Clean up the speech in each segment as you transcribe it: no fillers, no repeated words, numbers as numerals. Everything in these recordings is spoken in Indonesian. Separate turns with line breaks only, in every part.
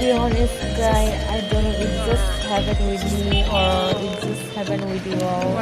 be honest, guys, I don't know if this happened with me or if this happened with you all.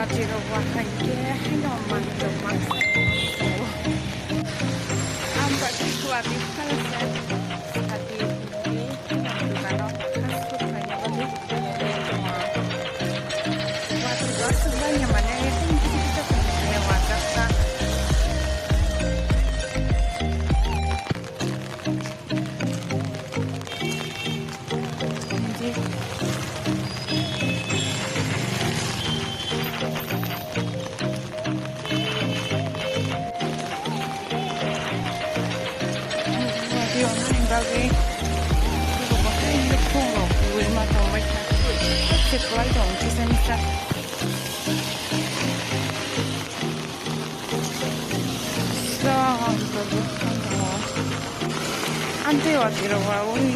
Ante 어디로 와 우리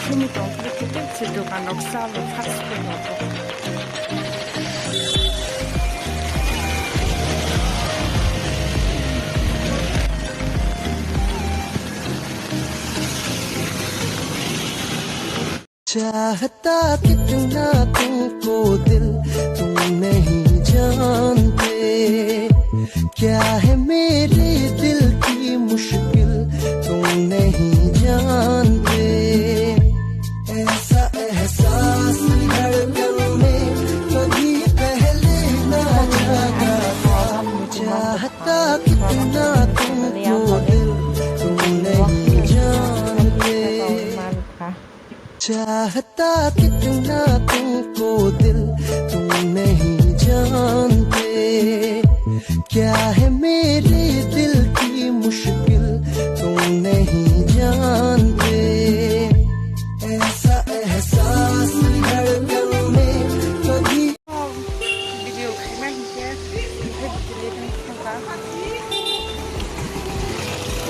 힘이 좀 그렇게 뜰지도가 넉살로 파스포르고
चाहता कितना तुमको दिल तुम नहीं जानते क्या है मेरे दिल की मुश्किल तुम नहीं जानते ऐसा एहसास धड़कन में कभी पहले ना जागा था चाहता कितना तुमको दिल तुम नहीं जानते चाहता कितना तुमको दिल तुम नहीं जानते क्या है मेरे दिल की मुश्किल तुम नहीं जानते ऐसा एहसास धड़कन में कभी
video kailan dia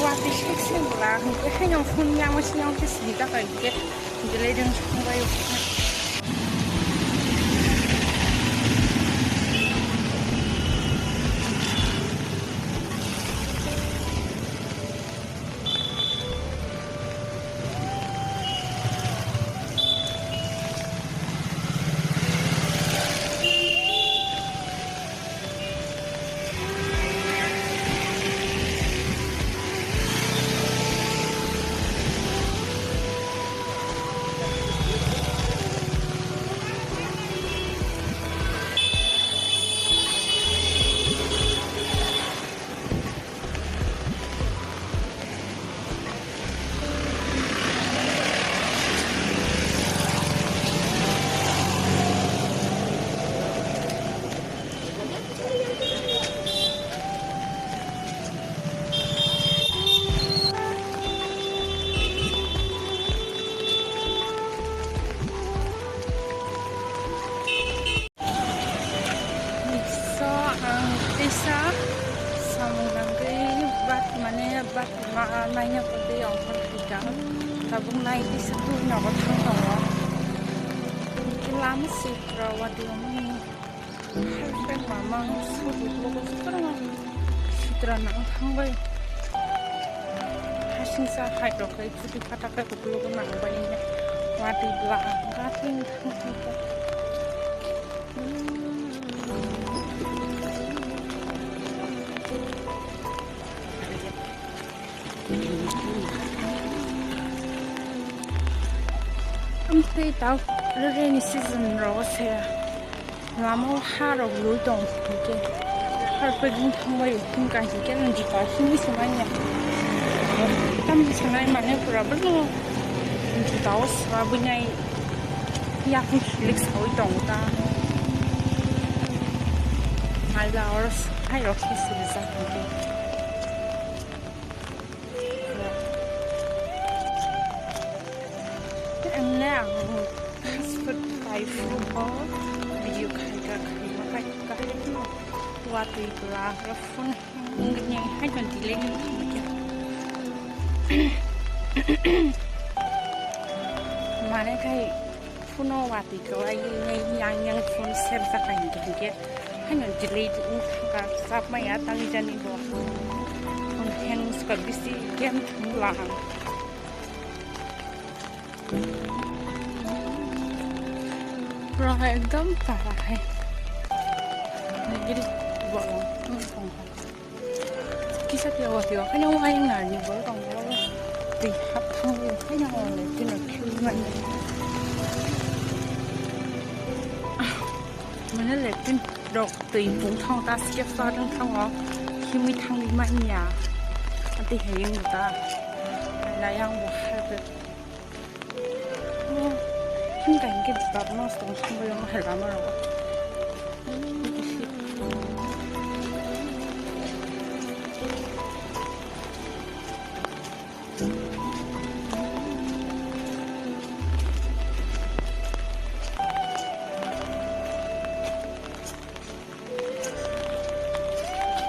Wati seksi lah, hanya punya masih yang kesini tak kayak jadi dengan semua itu. Desa Samunang bat mana bat mainnya pada yang perhidang tabung naik di situ nyawa tanggung lama sih perawat yang husband mama sulit logo sekarang sutra nang tanggung hasil sah hai dok itu dikatakan logo nang bayinya wadi belakang kating Ampe tao rainy season ro se lamo haro lu dong ke har pagin thmai kin ka ji ke nan ji ka hini samanya tam ji sanai mane problem ji tao sa bunai ya ku lik sao dong ta hai la ors hai ro ki se za ke now hasfut by football video kahit mo wati la rafun ngnya hai kan dileng mane kai funo wati ko ai yang fun ser sa kan ke hai kan dileng ka sap mai atang jani bo fun hen ska bisi kem lang रहा एकदम तारा है गिरी बोलो किसा dia waktu itu kan yang lain nari boleh dong boleh di hapang itu kan yang oleh di nak cuman mana lekin dok di bung thang ta siap sarang thang lo kimi thang lima nya nanti hayang kita layang buat kim cảnh cái tập nó sống không bao giờ nó hay lắm rồi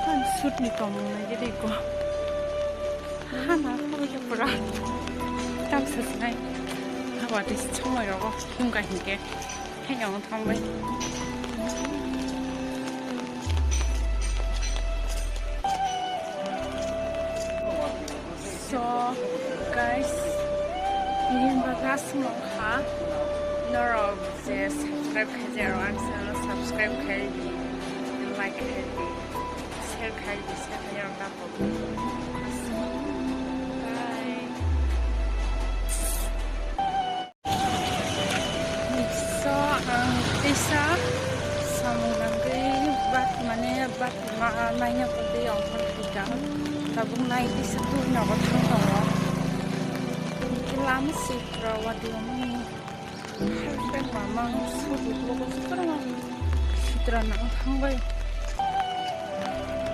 anh suốt đi còn này cái đi qua 하나 하고 보라 땀 스스나이 하고 다시 청어라고 힘과 힘께 해영 탐배 So guys ini bagas mongha noro se subscribe kajer wan channel subscribe kari like kari share kari share yang dapat Isa samungan cái bát mana bát mai nya có đi ông phân thì cả ta bung này đi satu nhỏ có thằng đó cái lắm xịt rồi và điều mình hai bên mà mang số được lúc có số đó xịt rồi nặng thằng vậy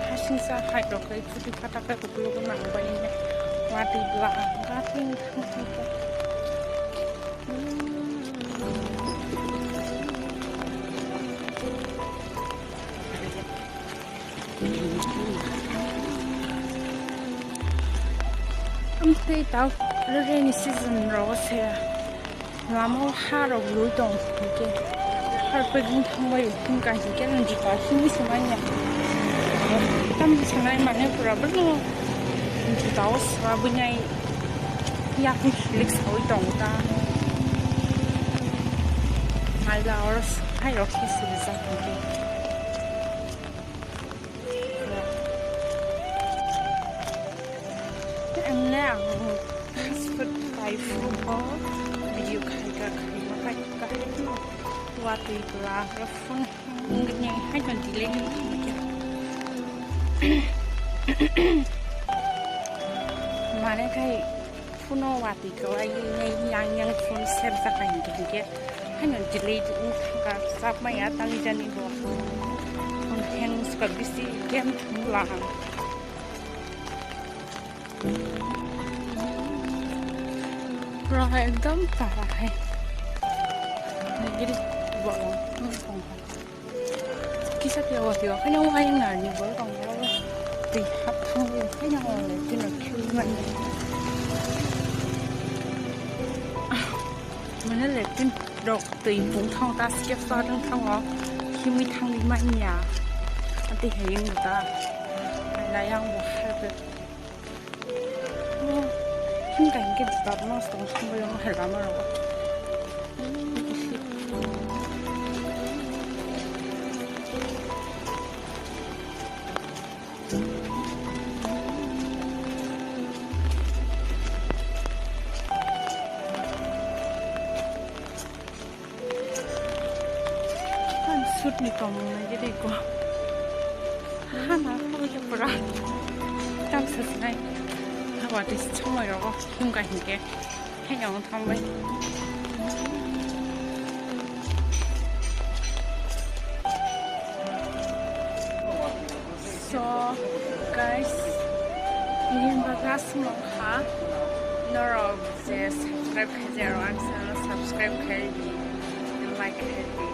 hai sinh ra hai đôi cái chút đi cắt cái của lúc nặng vậy này và đi làm cái thằng thằng Amtay tao rainy season ro se lamo haro lu dong ke har pagin thamai kum ka ji ken ji ka himi samanya tam sanai mane pura bro ji tao sa bunyai ya ku flix hoi dong ta mai la oros hai ro ki se za ke em nào phật bài phun có video khai cả khai mà khai cả hết luôn qua từ là phun nghe hai phần tỷ lệ mà này khai phun nó qua từ cái này yang phun xem ra cái gì kia hai phần tỷ lệ cũng cả sắp mấy á tăng đi chân đi bộ còn hàng sắp bị gì game thằng làm rasa एकदम तारा है गिरी बोलो kisah dia waktu itu kan yang lain nari boleh dong boleh di hapang itu kan yang oleh di nak cuman mana lekin dok di bung thang ta siap sarang thang lo kimi thang lima nya nanti hayang kita layang buat kim cảnh cái tập nó sống không bao giờ nó hay lắm rồi anh suốt đi còn này cái đi qua 하나 하고 보라 땀 스스나이 하고 다시 청어라고 힘과 힘께 해영 탐배 So guys ini bagas mongha noro se subscribe kajer wan channel subscribe kari like kari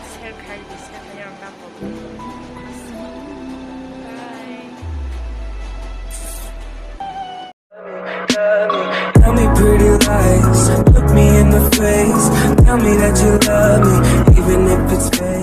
share kari share yang dapat
Tell me pretty lies, look me in the face. Tell me that you love me, even if it's fake.